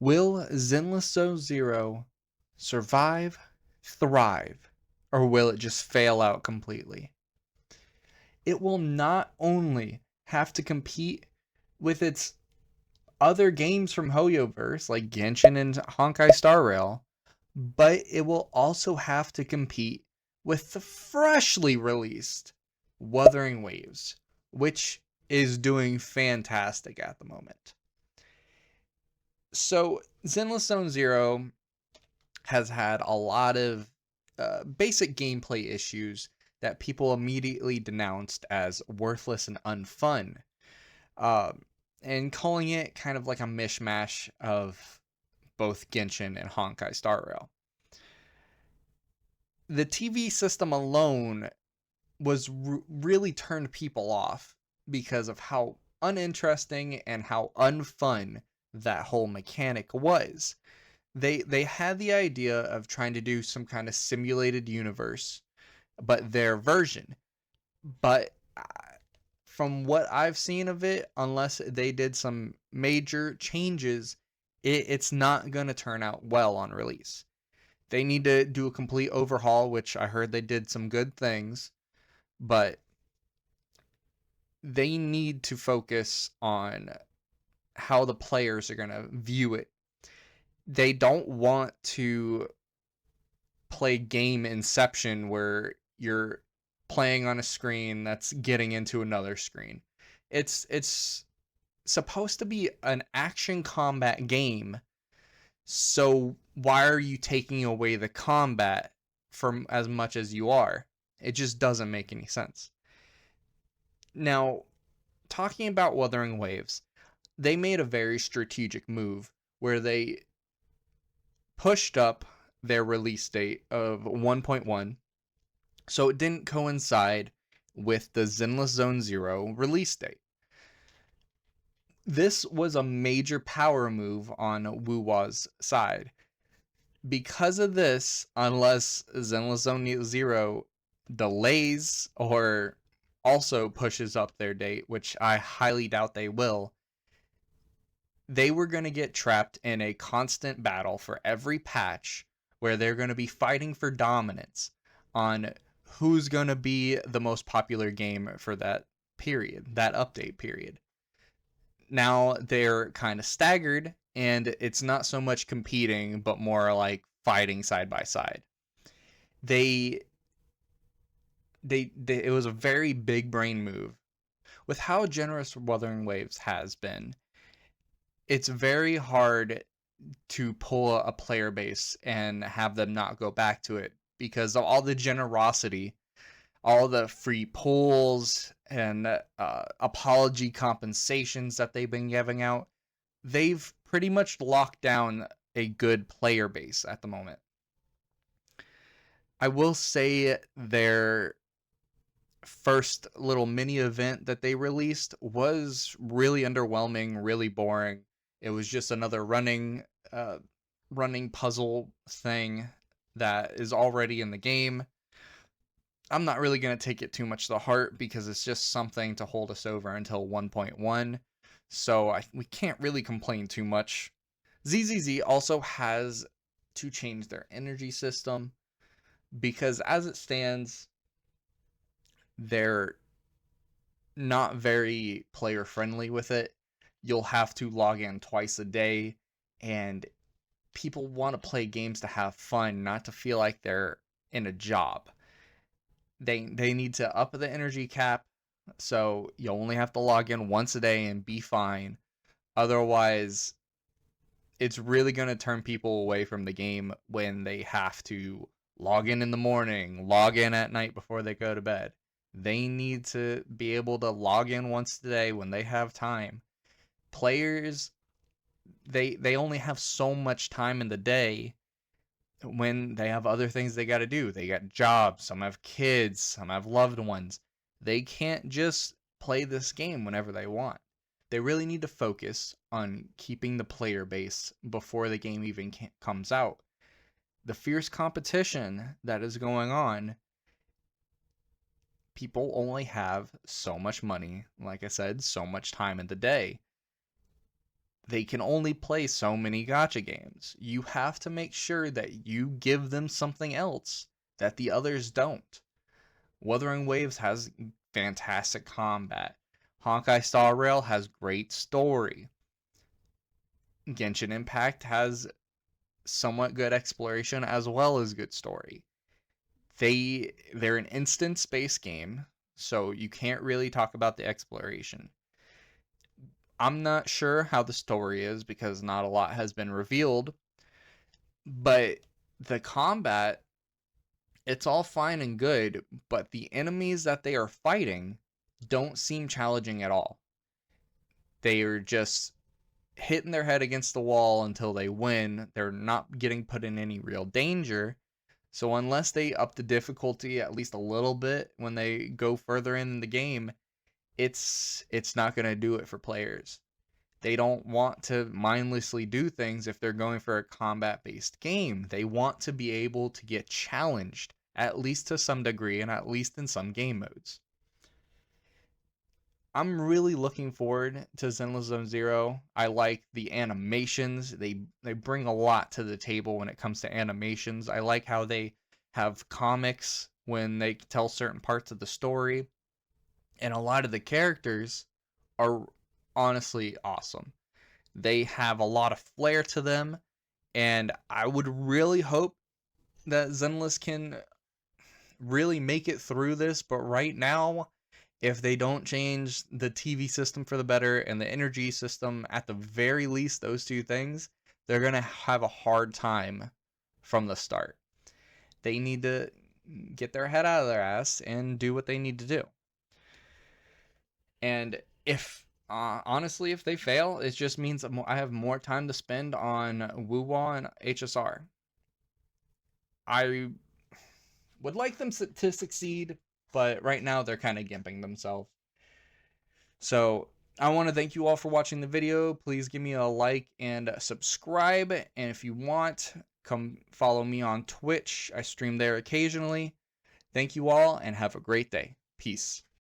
Will Zenless Zone Zero survive, thrive, or will it just fail out completely? It will not only have to compete with its other games from HoYoverse like Genshin and Honkai Star Rail, but it will also have to compete with the freshly released Wuthering Waves, which is doing fantastic at the moment. So, Zenless Zone Zero has had a lot of basic gameplay issues that people immediately denounced as worthless and unfun, um, and calling it kind of like a mishmash of both Genshin and Honkai Star Rail. The TV system alone was really turned people off because of how uninteresting and how unfun that whole mechanic was. They had the idea of trying to do some kind of simulated universe, but their version. But from what I've seen of it, unless they did some major changes, it's not going to turn out well on release. They need to do a complete overhaul, which I heard they did some good things, but they need to focus on how the players are going to view it. They don't want to play game Inception where you're playing on a screen that's getting into another screen. It's supposed to be an action combat game. So why are you taking away the combat from as much as you are? It just doesn't make any sense. Now, talking about Wuthering Waves, they made a very strategic move where they pushed up their release date of 1.1 so it didn't coincide with the Zenless Zone Zero release date. This was a major power move on Wuwa's side. Because of this, unless Zenless Zone Zero delays or also pushes up their date, which I highly doubt they will, they were going to get trapped in a constant battle for every patch where they're going to be fighting for dominance on who's going to be the most popular game for that period, that update period. Now they're kind of staggered, and it's not so much competing, but more like fighting side by side. They, it was a very big brain move. With how generous Wuthering Waves has been, it's very hard to pull a player base and have them not go back to it because of all the generosity, all the free pulls and apology compensations that they've been giving out. They've pretty much locked down a good player base at the moment. I will say their first little mini event that they released was really underwhelming, really boring. It was just another running puzzle thing that is already in the game. I'm not really going to take it too much to heart because it's just something to hold us over until 1.1. So we can't really complain too much. ZZZ also has to change their energy system because as it stands, they're not very player friendly with it. You'll have to log in twice a day, and people want to play games to have fun, not to feel like they're in a job. They need to up the energy cap, so you only have to log in once a day and be fine. Otherwise, it's really going to turn people away from the game when they have to log in the morning, log in at night before they go to bed. They need to be able to log in once a day when they have time. Players, they only have so much time in the day when they have other things they got to do. They got jobs, some have kids, some have loved ones. They can't just play this game whenever they want. They really need to focus on keeping the player base before the game even comes out. The fierce competition that is going on, people only have so much money, like I said, so much time in the day. They can only play so many gacha games. You have to make sure that you give them something else that the others don't. Wuthering Waves has fantastic combat. Honkai Star Rail has great story. Genshin Impact has somewhat good exploration as well as good story. They're an instance-based game, so you can't really talk about the exploration. I'm not sure how the story is because not a lot has been revealed, but the combat, it's all fine and good, but the enemies that they are fighting don't seem challenging at all. They are just hitting their head against the wall until they win. They're not getting put in any real danger. So unless they up the difficulty at least a little bit when they go further in the game, it's not going to do it for players. They don't want to mindlessly do things if they're going for a combat-based game. They want to be able to get challenged, at least to some degree, and at least in some game modes. I'm really looking forward to Zenless Zone Zero. I like the animations. They bring a lot to the table when it comes to animations. I like how they have comics when they tell certain parts of the story. And a lot of the characters are honestly awesome. They have a lot of flair to them, and I would really hope that Zenless can really make it through this, but right now, if they don't change the TV system for the better and the energy system, at the very least, those two things, they're going to have a hard time from the start. They need to get their head out of their ass and do what they need to do. And if honestly, if they fail, it just means I have more time to spend on Wuwa and HSR. I would like them to succeed, but right now they're kind of gimping themselves. So I want to thank you all for watching the video. Please give me a like and subscribe. And if you want, come follow me on Twitch. I stream there occasionally. Thank you all and have a great day. Peace.